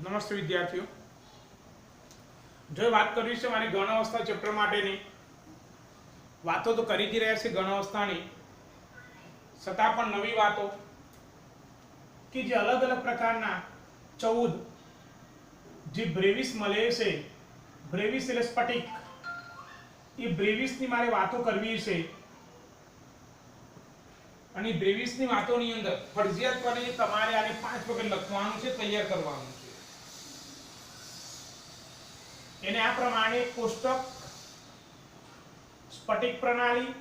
નમસ્તે વિદ્યાર્થીઓ, જો વાત કરવી છે મારી ગણ અવસ્થા ચેપ્ટર માટેની વાતો તો કરી જ રહ્યા છે ગણ અવસ્થાની, છતાં પણ નવી વાતો કે જે અલગ અલગ પ્રકારના 14 જે બ્રેવિસ મળે છે, બ્રેવિસ એટલે સ્ફટિક, એ બ્રેવિસની મારે વાતો કરવી છે. અને બ્રેવિસની વાતોની અંદર ફરજિયાતપણે તમારે આને 5 વખત લખવાનું છે, તૈયાર કરવાનું છે. એને આ પ્રમાણે કોષ્ટક, સ્ફટિક પ્રણાલી,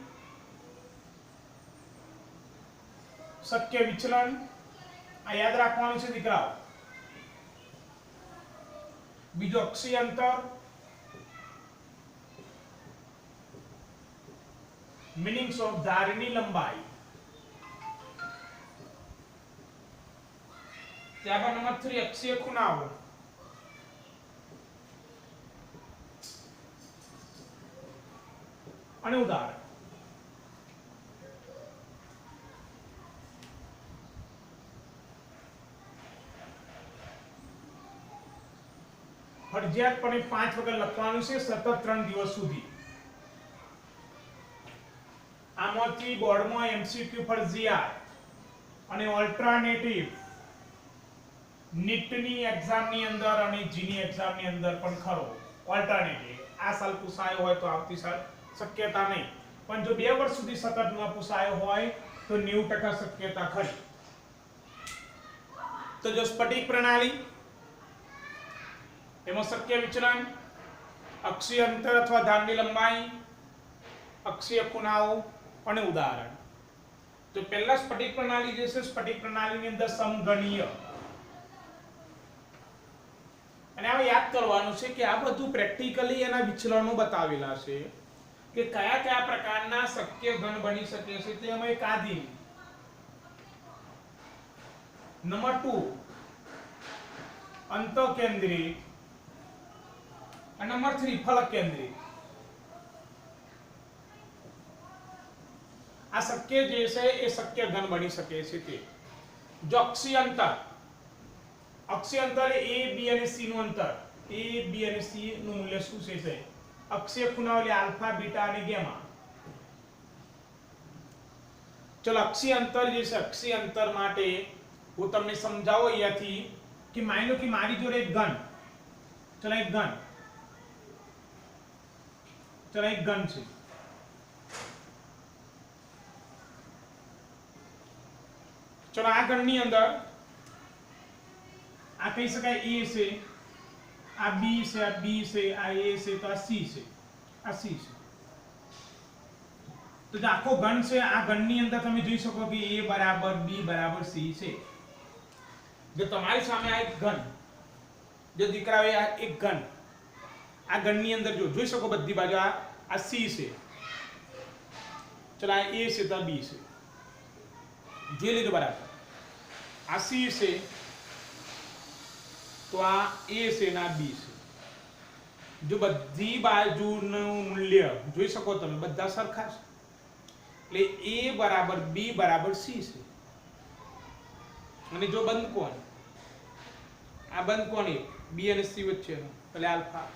શક્ય વિચલન આ યાદ રાખવાનું છે દીકરાઓ. બીજો અક્ષીય અંતર, મીનિંગ્સ ઓફ ધારની લંબાઈ. ત્યારબાદ નંબર 3 અક્ષીય ખૂણાઓ. અને ઉદાહરણ. ફરજિયાતપણે 5 વખત લખવાનું છે, સતત 3 દિવસ સુધી. આમાંથી બોર્ડમાં એમસીક્યુ ફરજિયાત અને ઓલ્ટરનેટિવ નીટની એક્ઝામની અંદર અને જીની એક્ઝામની અંદર પણ ખરો. ઓલ્ટરનેટિવ આ સાલ પૂછાયો હોય તો આવતી સાલ શક્યતા નહીં, પણ જો 2 વર્ષ સુધી સતત ન પૂછાયો હોય તો 90% શક્યતા ખરી. તો જો સ્ફટિક પ્રણાલી, એમાં શક્ય વિચલન, અક્ષીય અંતર અથવા ધારની લંબાઈ, અક્ષીય ખૂણાઓ અને ઉદાહરણ. તો પહેલા સ્ફટિક પ્રણાલી જે છે, સ્ફટિક પ્રણાલીની અંદર સમગણીય. અને આ યાદ કરવાનું છે કે આ બધું પ્રેક્ટિકલી એના વિચલનો બતાવેલા છે કે કયા કયા પ્રકારના શક્ય ઘન બની શકે છે, તે અમે કાઢી. નંબર 2 અંતઃકેન્દ્રિત અને નંબર 3 ફલક કેન્દ્રિત. આ શક્ય જે છે એ શક્ય ઘન બની શકે છે. તે જો અક્ષીય અંતર, અક્ષીય અંતર એ a b અને c નું અંતર, a b અને c નું મૂલ્ય શું છે? અક્ષીય ખૂણાઓ એટલે આલ્ફા, બીટા અને ગામા. ચલો અક્ષીય અંતર જે છે, અક્ષીય અંતર માટે હું તમને સમજાવું અહીંયાથી કે માની લો કે મારી જોડે એક ઘન, ચલો એક ઘન છે. ચલો આ ઘનની અંદર આ કહી શકાય a છે, આ b છે, આ b છે, આ a છે, તો આ c છે, આ c છે. તો જે આખો ઘન છે, આ ઘનની અંદર તમે જોઈ શકો કે a બરાબર b બરાબર c છે. જો તમારી સામે આ એક ઘન, જો દીકરાઓ આ એક ઘન, આ ઘનની અંદર જોઈ શકો બધી બાજુ આ c છે, ચલો આ a છે તો આ b છે, જોઈ લીધું બરાબર. આ c છે તો આ a છે ને આ b છે. જો બધી બાજુનું મૂલ્ય જોઈ શકો તમે બધા સરખા છે, એટલે a બરાબર b બરાબર c છે. અને જો બંધ કોણ, આ બંધ કોણ એ b અને c વચ્ચેનો, એટલે આલ્ફા,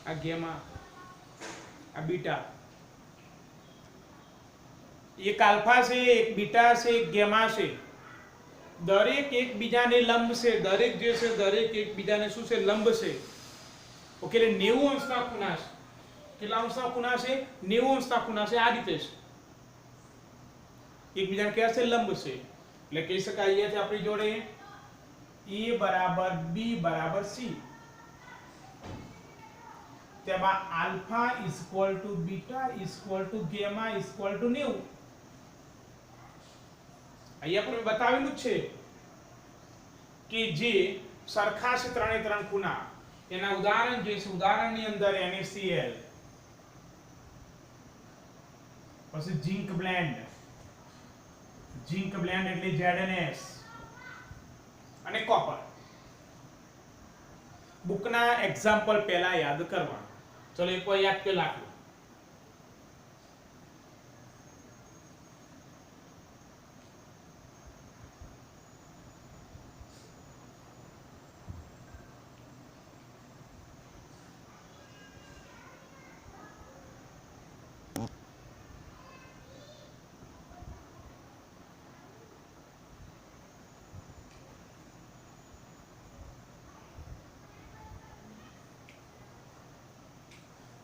આ ગામા, આ બીટા. એક આલ્ફા છે, એક બીટા છે, એક ગામા છે. દરેક એકબીજાને લંબ છે, દરેક જે છે દરેક એકબીજાને શું છે? લંબ છે. ઓકે, એટલે 90 અંશના ખૂણા છે. કેટલા અંશના ખૂણા છે? 90 અંશના ખૂણા છે. આ રીતે છે, એકબીજાને કેવા છે? લંબ છે. એટલે કહી શકાય અહીંયાથી આપણી જોડે a બરાબર b બરાબર c, તેમાં alpha equal to beta equal to gamma equal to 90. અહીંયા પણ બતાવેલું છે કે જે સરખા છે ત્રણે ત્રણ ખૂણા, એના ઉદાહરણ જે છે, ઉદાહરણની અંદર NaCl, પછી ઝિંક બ્લેન્ડ એટલે ZnS અને કોપર. બુકના એક્ઝામ્પલ પહેલા યાદ કરવા. ચલો એક વાર યાદ કરી નાખો.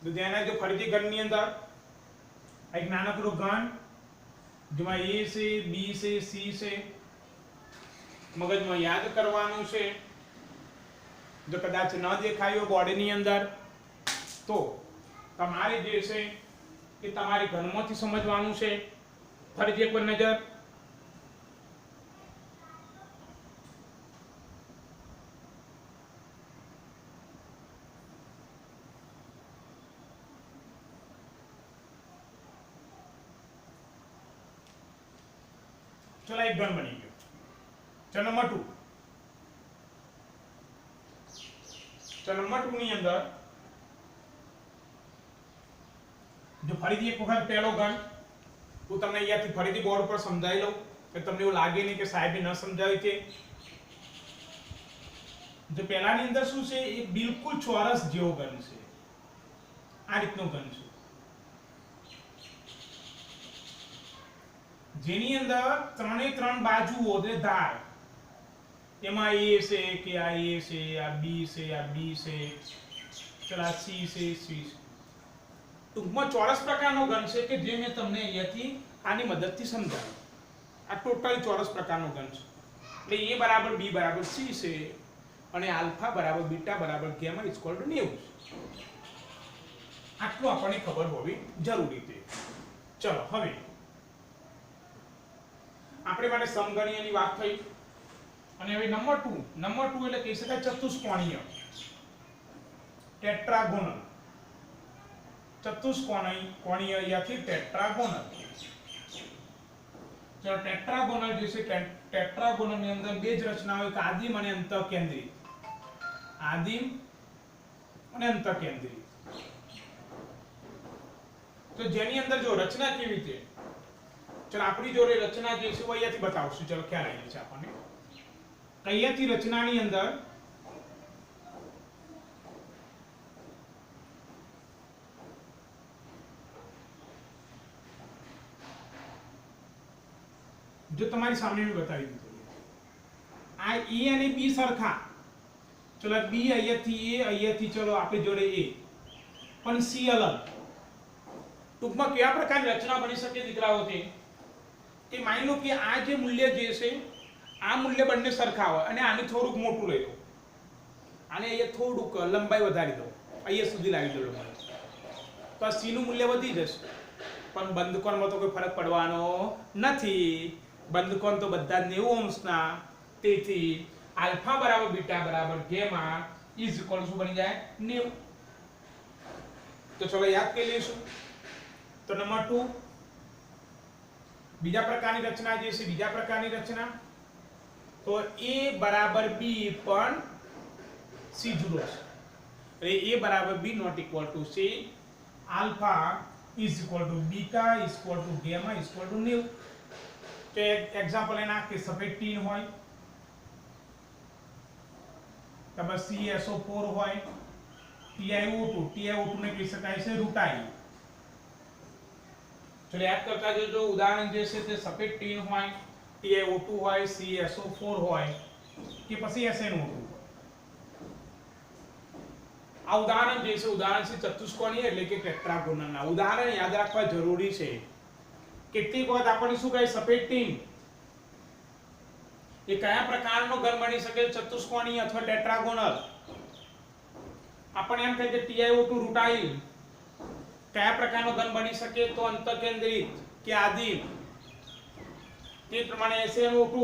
તો ધ્યાન રાખજો ફરીથી ઘનની અંદર એક નાનકડું ઘન જેમાં A છે B છે C છે મગજમાં યાદ કરવાનું છે જો કદાચ ન દેખાયો બોડીની અંદર તો તમારે જે છે એ તમારે ઘનમાંથી સમજવાનું છે ફરીથી એકવાર નજર चलो एक गन बनी गयो चलो नंबर 2 चलो नंबर 2 ની અંદર जो ફરીથી એક વખત પહેલો ગન હું તમને અહીંયાથી ફરીથી બોર્ડ પર સમજાવી લઉં કે તમને એવું લાગે નહીં કે સાહેબે ન સમજાવી છે જો પહેલાની અંદર શું છે એ બિલકુલ ચોરસ જેવો ગન છે આ રીતનો ગન છે જેની અંદર ત્રણે ત્રણ બાજુઓ એટલે ધાર એમાં A છે કે આ A છે આ B છે આ B છે ચલા C છે C ટૂંકમાં ચોરસ પ્રકારનો ઘન છે કે જે મેં તમને અહીંયાથી આની મદદથી સમજાવ્યું આ ટોટલી ચોરસ પ્રકારનો ઘન છે એટલે A બરાબર B બરાબર C છે અને આલ્ફા બરાબર બીટા બરાબર ગામા ઇક્વલ ટુ 90 આટલું આપણને ખબર હોવી જરૂરી છે ચલો હવે આપણે માટે સમગણીયની વાત થઈ અને હવે નંબર 2 એટલે કહી શકાય ચતુષ્કોણીય ટેટ્રાગોનલ ચતુષ્કોણીય યાથી ટેટ્રાગોનલ જો ટેટ્રાગોનલ જે છે ટેટ્રાગોનલ ની અંદર બે જ રચનાઓ એક આદિમ અને અંતઃકેન્દ્રિત આદિમ અને અંતઃકેન્દ્રિત તો જેની અંદર જો રચના કેવી છે चलो આપણી જોડે રચના જે છે અહીંયાથી બતાવશું ચલો ખ્યાલ આવી છે આપણને અહીંયાથી રચનાની અંદર જો તમારી સામે મેં બતાવી દીધું આ A અને B સરખા ચલો B અહીંયાથી A અહીંયાથી ચલો આપણી જોડે A પણ C અલગ ટૂંકમાં કયા પ્રકારની રચના બની શકે દીકરાઓથી કે માની લો કે આ જે મૂલ્ય જે છે આ મૂલ્ય બંને સરખા હોય અને આને થોડુંક મોટું લઈ લો આને અહીંયા થોડુંક લંબાઈ વધારી દો અહીંયા સુધી લાવી દો લંબાઈ તો આ C નું મૂલ્ય વધી જશે પણ બંધકોણમાં તો કોઈ ફરક પડવાનો નથી બંધકોણ તો બધા 90 અંશના તેથી આલ્ફા બરાબર બીટા બરાબર ગામા ઇઝ ઇક્વલ શું બની જાય 90 તો ચલો યાદ કરી લઈશું તો નંબર 2 બીજા પ્રકારની રચના જે છે બીજા પ્રકારની રચના તો A બરાબર B પણ C જુદો છે એટલે A બરાબર B not equal to C alpha is equal to beta is equal to gamma is equal to 90 તો એક એક્ઝામ્પલ એના કે સફેદ ટીન હોય તબ CSO4 હોય TiO2 ને કહી શકાય છે રૂટાઇલ चलो याद करता जो उदाहरण जे છે તે સફેદ ટીન હોય TiO2 હોય CSO4 હોય કે પછી SnO2 આ ઉદાહરણ જે છે ઉદાહરણ છે ચતુષ્કોણીય એટલે કે ટેટ્રાગોનલ ના ઉદાહરણ યાદ રાખવા જરૂરી છે કેટલીક વખત આપણને શું કહે સફેદ ટીન એ કયા પ્રકારનો ઘન બની શકે ચતુષ્કોણીય અથવા ટેટ્રાગોનલ આપણે એમ કહે કે TiO2 રૂટાઇલ કયા પ્રકારનો ઘન બની શકે તો અંતઃકેન્દ્રિત કે આદિમ તે પ્રમાણે SnO2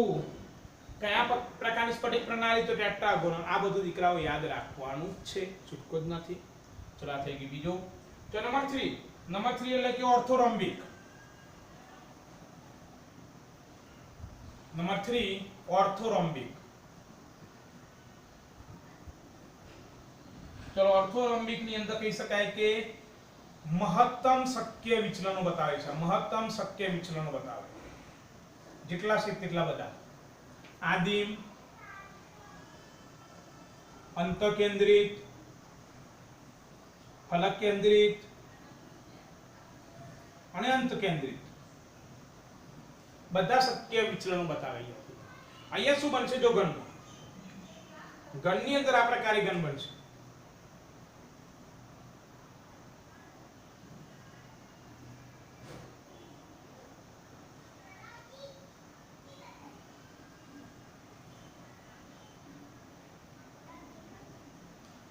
કયા પ્રકારની સ્ફટિક પ્રણાલી તો ટેટ્રાગોનલ આ બધું દીકરાઓ યાદ રાખવાનું છે છૂટકો જ નથી ચલો આ થઈ ગઈ બીજો તો નંબર 3 એટલે કે ઓર્થોરોમ્બિક નંબર 3 ઓર્થોરોમ્બિક ચલો ઓર્થોરોમ્બિક ની અંદર કહી શકાય કે મહત્તમ શક્ય વિચલનો બતાવે છે મહત્તમ શક્ય વિચલનો બતાવે જેટલા છે તેટલા બધા આદિમ અંતઃકેન્દ્રિત ફલક કેન્દ્રિત અને અંતઃકેન્દ્રિત બધા શક્ય વિચલનો બતાવે છે અહીંયા શું બનશે જો ઘનની અંદર આ પ્રકારે ઘન બનશે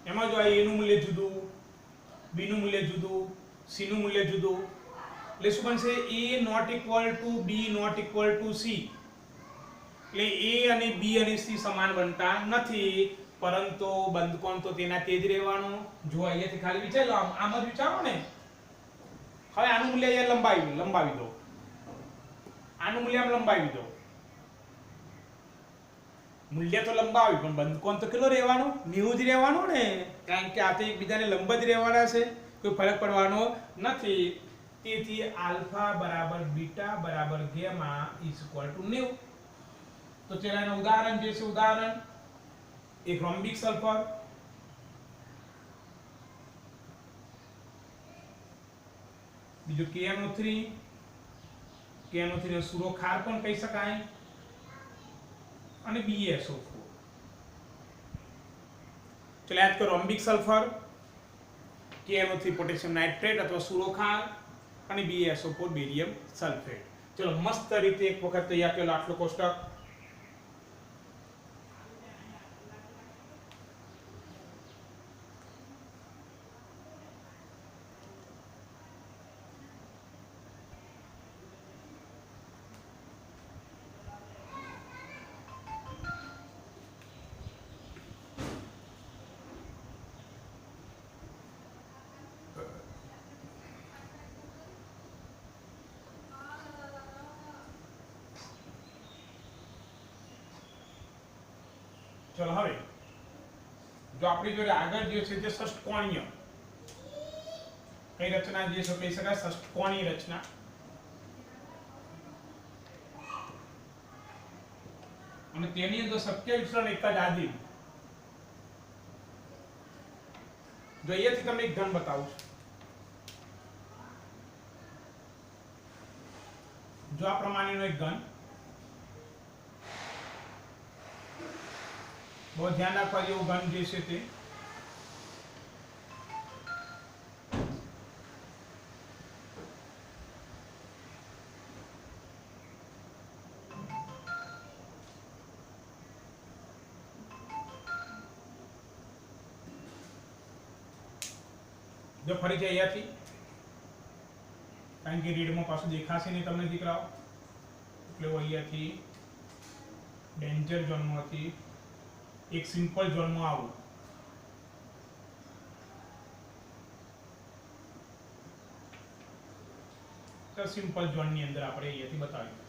એમાં જો a નું મૂલ્ય જુદું, b નું મૂલ્ય જુદું, c નું મૂલ્ય જુદું, એટલે શું બનશે a not equal to b not equal to c, એટલે a અને b અને c સમાન બનતા નથી, પરંતુ બંધકોણ તો તેના તે જ રહેવાનો. જો અહીંયાથી ખાલી વિચારી લો, આમ જ વિચારો ને. હવે આનું મૂલ્ય અહીંયા લંબાવી દો, આનું મૂલ્ય આમ લંબાવી દો, મૂલ્ય તો લંબાવી પણ બંધકોણ તો કેટલો રહેવાનો? 90 જ રહેવાનો ને, કારણ કે આ તો એકબીજાને લંબ જ રહેવાના છે, કોઈ ફરક પડવાનો નથી. તેથી આલ્ફા બરાબર બીટા બરાબર ગામા ઇઝ ઇક્વલ ટુ 90. તો ચલો એનું ઉદાહરણ જે છે, ઉદાહરણ એક રોમ્બિક સલ્ફર, બીજું KNO3, KNO3 ને સૂરો ખાર પણ કહી શકાય, અને BSO4. ચલો યાદ કરો, રોમ્બિક સલ્ફર, KNO3 પોટેશિયમ નાઇટ્રેટ અથવા સૂરો ખાર, અને BSO4 બેરિયમ સલ્ફેટ. ચલો મસ્ત રીતે એક વખત તૈયાર કરેલો આટલો કોષ્ટક. ચલો હવે જો આપણી જોડે આગળ જે છે તે ષષ્ઠકોણીય કઈ રચના જે છે કહી શકાય ષષ્ઠકોણીય રચના. અને તેની અંદર શક્ય વિચલન એક જ આદિમ. જો અહીંયાથી તમને એક ઘન બતાવું છું. જો આ પ્રમાણેનો એક ઘન, બહુ ધ્યાન રાખવા જેવું ઘન જે છે તે જો ફરીથી અહીંયાથી, કારણ કે રીડમાં પાછું દેખાશે નહીં તમને દીકરાઓ, એટલે હું અહીંયાથી ડેન્જર ઝોનમાંથી એક સિમ્પલ ઝોનમાં આવું. તો સિમ્પલ ઝોનની અંદર આપણે અહીંયાથી બતાવ્યું.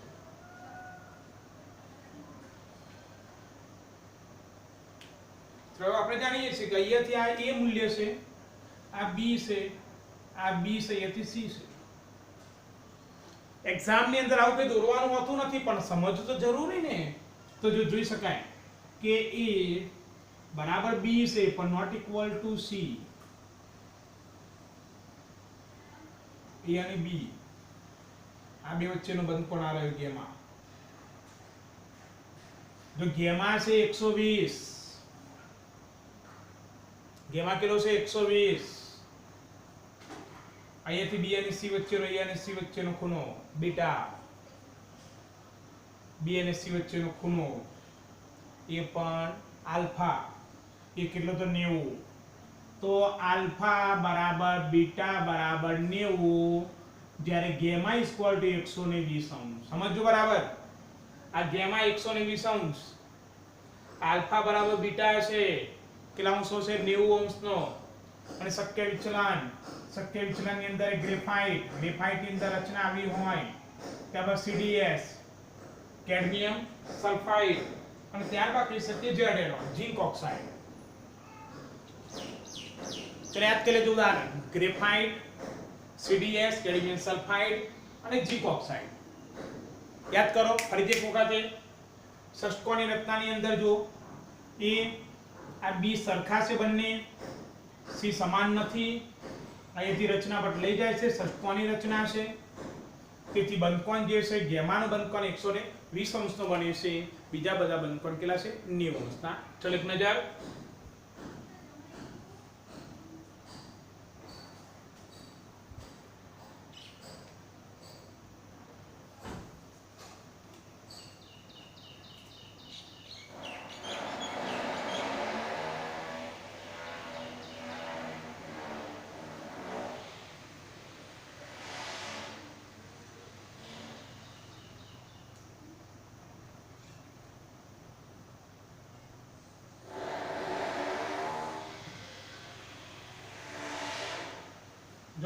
તો આપણે જાણીએ છીએ કે અહીંયાથી આ A મૂલ્ય છે, આ B છે, આ B છે, અહીંયાથી C છે. એક્ઝામ ની અંદર આવું કઈ દોરવાનું હોતું નથી, પણ સમજવું તો જરૂરી ને. તો જો જોઈ શકાય કે A બરાબર B છે પણ not equal to C, A અને B આ બે વચ્ચેનો બંધકોણ આ રહ્યો ગેમા. જો ગેમા છે 120, ગેમા કેટલો છે 120, અહીંયાથી B અને C વચ્ચેનો, A અને C વચ્ચેનો ખૂણો બીટા, B અને C વચ્ચેનો ખૂણો એ પણ આલ્ફા, એ કેટલો તો 90. તો આલ્ફા બરાબર બીટા બરાબર 90, જ્યારે ગેમા ઇક્વલ ટુ 120 અંશ. સમજો બરાબર, આ ગેમા 120 અંશ, આલ્ફા બરાબર બીટા છે કેટલા અંશો છે 90 અંશનો. અને શક્ય વિચલન, શક્ય વિચલનની અંદર ગ્રેફાઇટ, ગ્રેફાઇટની અંદર રચના આવી હોય ત્યારબાદ CdS કેડમિયમ સલ્ફાઇડ, અને ત્યારબાદ કહી શકીએ ઝેડએનઓ ઝિંક ઓક્સાઇડ. ચલો યાદ કરી લેજો ઉદાહરણ, ગ્રેફાઇટ, CdS કેડમિયમ સલ્ફાઇડ અને ઝિંક ઓક્સાઇડ. યાદ કરો ફરીથી એક વખત, ષષ્ઠકોણની રચનાની અંદર જો A આ B સરખા છે બંને, C સમાન નથી, અહીંથી રચના બદલાઈ જાય છે, ષષ્ઠકોણની રચના છે. તેથી બંધકોણ જે છે ગેમાનો બંધકોણ 120 અંશનો બને છે, બીજા બધા બંધકોણ કેટલા છે 90 અંશના. ચલો એક નજર.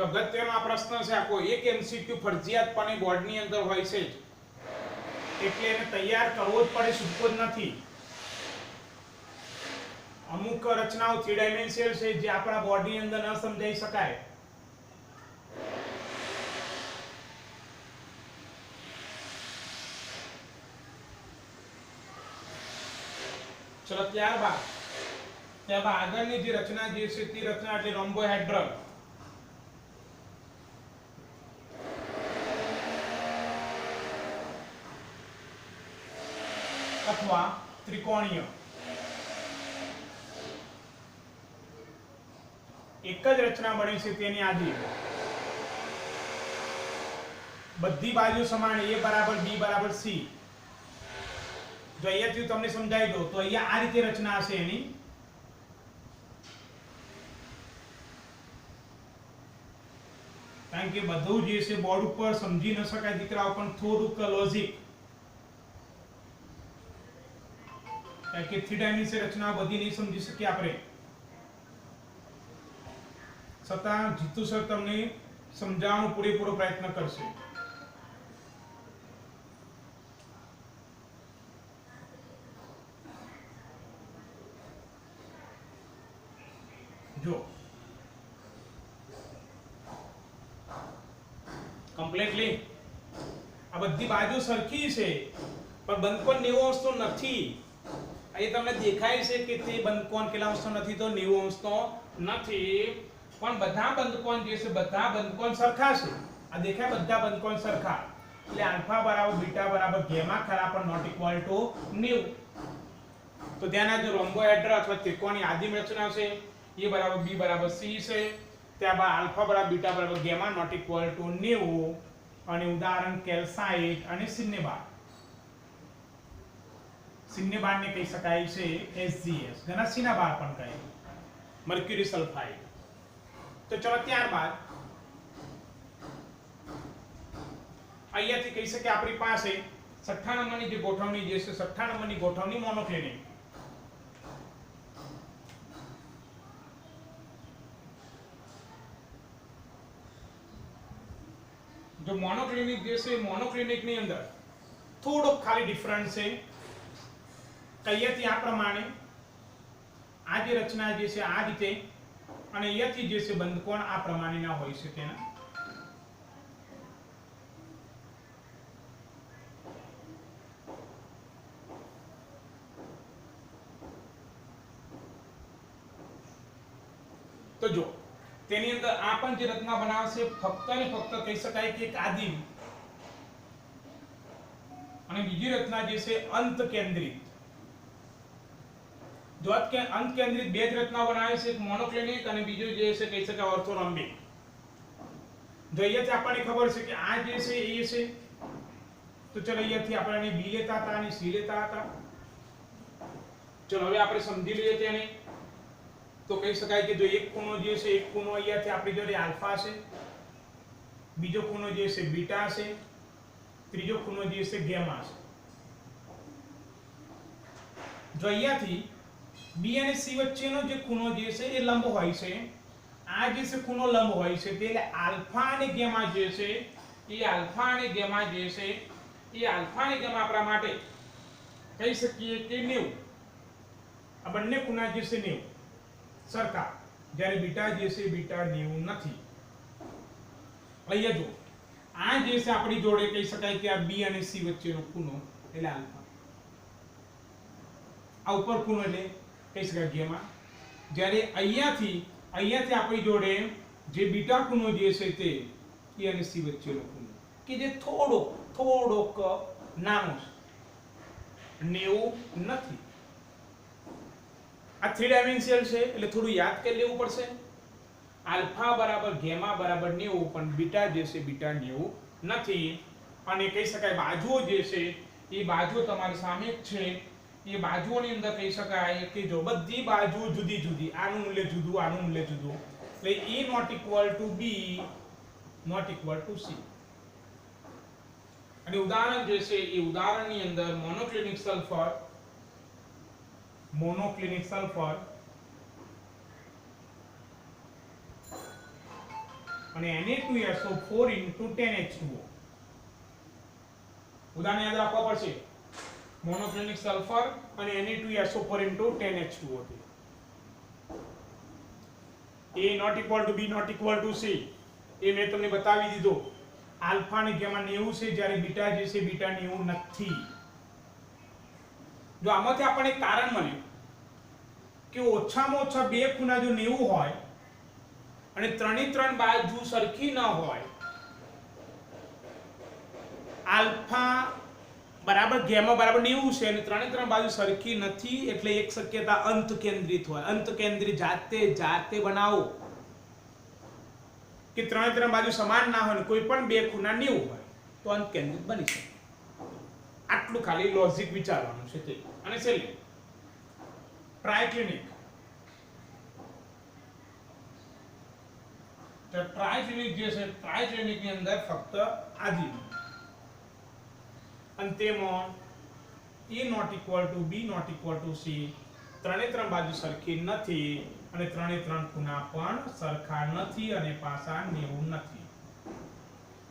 જો અગત્યનો આ પ્રશ્ન છે, આખો એક એમસીક્યુ ફરજિયાતપણે બોર્ડની અંદર હોય છે જ, એટલે એને તૈયાર કરવો જ પડે, છૂટકો જ નથી. અમુક રચનાઓ 3 ડાયમેન્શનલ છે જે આપણા બોર્ડની અંદર ન સમજાઈ શકાય. ચલો ત્યારબાદ આગળની જે રચના જે છે તે રચના એટલે રોમ્બોહેડ્રલ અથવા ત્રિકોણીય. એક જ રચના બની છે તેની આધી બધી બાજુ સમાન, a બરાબર b બરાબર c. જો અહીંયાથી તમને સમજાવી દો તો અહીંયા આ રીતે રચના હશે એની. કારણ કે બધું જે છે બોર્ડ ઉપર સમજી ન શકાય દીકરાઓ, પણ થોડુંક લોજિક, કારણ કે 3 ડાયમેન્શનલ રચના બધી નહીં સમજી શકીએ આપણે, છતાં જીતુ સર તમને સમજાવવાનો પૂરેપૂરો પ્રયત્ન કરશે. જો કમ્પ્લીટલી આ બધી બાજુ સરખી છે, પણ બંધકોણ 90 અંશનો નથી. અહીં તમને દેખાય છે કે તે બંધકોણ કેટલા અંશનો નથી, તો 90 અંશનો નથી. પણ બધા બંધકોણ જે છે બધા બંધકોણ સરખા છે. આ દેખાય બધા બંધકોણ સરખા, એટલે આલ્ફા બરાબર બીટા બરાબર ગેમા ખરા પણ નોટ ઇક્વલ ટુ 90. તો ધ્યાન આપજો, રોમ્બોહેડ્રલ અથવા ત્રિકોણી આદિમ રચના છે, a બરાબર b બરાબર c છે, ત્યારબાદ આલ્ફા બરાબર બીટા બરાબર ગેમા નોટ ઇક્વલ ટુ 90. અને ઉદાહરણ કેલ્સાઇટ અને સિન્નેબાર. સિન્નેબારને કહી શકાય છે SgS, ઘણા સિનાબાર પણ કહે, મર્ક્યુરી સલ્ફાઇડ. તો ચલો ત્યારબાદ અહીંયાથી કહી શકીએ આપણી પાસે 6 નંબરની જે ગોઠવણી જે છે 6 નંબરની ગોઠવણી મોનોક્લિનિક. જો મોનોક્લિનિક જે છે મોનોક્લિનિક ની અંદર થોડો ખાલી ડિફરન્સ છે. અહીંયાથી આ પ્રમાણે આ જે રચના જે છે આ રીતે, અને અહીંયાથી જે છે બંધકોણ આ પ્રમાણેના હોય છે તેના. તો જો તેની અંદર આ પણ જે રચના બનાવશે ફક્ત ને ફક્ત કહી શકાય કે એક આદિમ, અને બીજી રચના જે છે અંત કેન્દ્રિત. જો અંત કેન્દ્રિત બે જ રચના બનાવે છે, એક મોનોક્લિનિક અને બીજું જે છે કહી શકાય ઓર્થોરોમ્બિક. જો અહીંયાથી આપણને ખબર છે કે આ જે છે એ છે, તો ચલો અહીંયાથી આપણે બી લેતા હતા અને સી લેતા હતા. ચલો હવે આપણે સમજી લઈએ તેને. તો કહી શકાય કે જો એક ખૂણો જે છે, એક ખૂણો અહીંયાથી આપણી જોડે આલ્ફા છે, બીજો ખૂણો જે છે બીટા છે, ત્રીજો ખૂણો જે છે ગેમા છે. જો અહીંયાથી બી અને સી વચ્ચેનો જે ખૂણો જે છે એ લંબ હોય છે, આ જે છે ખૂણો લંબ હોય છે, એટલે આલ્ફા અને ગેમા જે છે એ આલ્ફા અને ગેમા જે છે એ આલ્ફા અને ગેમા આપણા માટે કહી શકીએ કે 90. આ બંને ખૂણા જે છે 90 સરખા, જ્યારે બીટા જે છે બીટા 90 નથી. અહીંયા જો આ જે છે આપણી જોડે કહી શકાય કે આ બી અને સી વચ્ચેનો ખૂણો એટલે આલ્ફા, આ ઉપર ખૂણો એટલે કહી શકાય ગેમા. જ્યારે અહીંયાથી આપણી જોડે જે બીટા ખૂણો જે છે તે એ અને સી વચ્ચેનો ખૂણો કે જે થોડોક નાનો છે, 90 નથી. આ 3 ડાયમેન્શનલ છે એટલે થોડું યાદ કરી લેવું પડશે. આલ્ફા બરાબર ગેમા બરાબર 90, પણ બીટા જે છે બીટા 90 નથી. અને કહી શકાય બાજુઓ જે છે એ બાજુઓ તમારી સામે જ છે. એ બાજુઓની અંદર કહી શકાય કે જો બધી બાજુ જુદી જુદી, આનું મૂલ્ય જુદું, આનું મૂલ્ય જુદું, એટલે A not equal to B not equal to C. અને ઉદાહરણ જે છે એ ઉદાહરણની અંદર મોનોક્લિનિક સલ્ફર અને Na2SO4 * 10H2O. ઉદાહરણ યાદ રાખવા પડશે. મોનોક્લિનિક સલ્ફર અને Na2SO4 * 10H2O. A not equal to B not equal to C. એ મેં તમને બતાવી દીધો. આલ્ફા અને ગામા 90 છે જ્યારે બીટા જે છે બીટા 90 નથી. જો આમાંથી આપણને એક તારણ મળ્યું કે ઓછામાં ઓછા બે ખૂણા જો 90 હોય અને ત્રણે ત્રણ બાજુ સરખી ન હોય, આલ્ફા બરાબર ગામા બરાબર 90 છે અને ત્રણે ત્રણ બાજુ સરખી નથી, એટલે એક શક્યતા અંત કેન્દ્રિત હોય. અંત કેન્દ્રિત જાતે બનાવો કે ત્રણે ત્રણ બાજુ સમાન ના હોય, કોઈ પણ બે ખૂણા 90 હોય તો અંત કેન્દ્રિત બની શકે. આટલું ખાલી લોજિક વિચારવાનું છે તે. અને છેલ્લે ટ્રાઇક્લિનિક. તો ટ્રાઇક્લિનિક જે છે, ટ્રાઇક્લિનિક ની અંદર ફક્ત આજી અને તેમાં A not equal to B not equal to C, ત્રણે ત્રણ બાજુ સરખી નથી અને ત્રણે ત્રણ ખૂણા પણ સરખા નથી અને પાસા 90 નથી.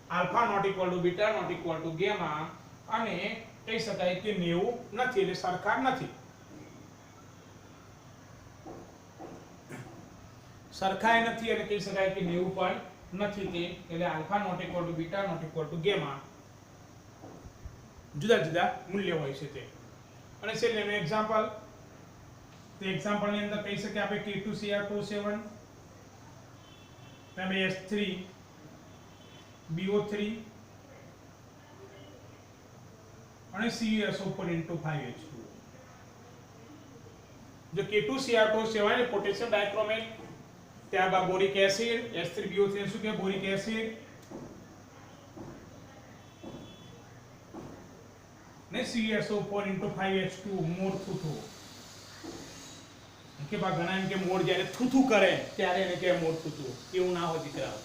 Alpha not equal to beta not equal to gamma અને કહી શકાય કે 90 નથી એટલે સરખા નથી. સરખાઈ નથી અને કહી શકાય કે 90 પણ નથી તે, એટલે alpha not equal to beta not equal to gamma જુદા જુદા મૂલ્ય હોય છે તે. અને છેલ્લે નું એક્ઝામ્પલ. તો એક્ઝામ્પલ ની અંદર કહી શકીએ આપણે K2Cr27 તમે H3BO3 અને CuSO4 * 5H2O. જો K2Cr27 એ પોટેશિયમ ડાઇક્રોમેટ, ત્યારબાદ બોરિક એસિડ, H3BO3 શું કે બોરિક એસિડ ને CuSO4 * 5H2O મોર થૂથુ. કે બા ઘણા એમ કે મોર જ્યારે થૂથુ કરે ત્યારે એને કે મોર થૂથુ. એવું ના હોય દીકરા.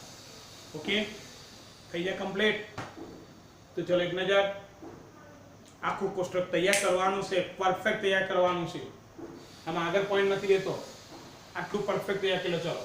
ઓકે, થઈ જાય કમ્પ્લીટ. તો ચલો એક નજર. આખું કોષ્ટક તૈયાર કરવાનું છે, પરફેક્ટ તૈયાર કરવાનું છે. આમાં આગળ પોઈન્ટ નથી લેતો, આટલું પરફેક્ટ તૈયાર કરી લો. ચલો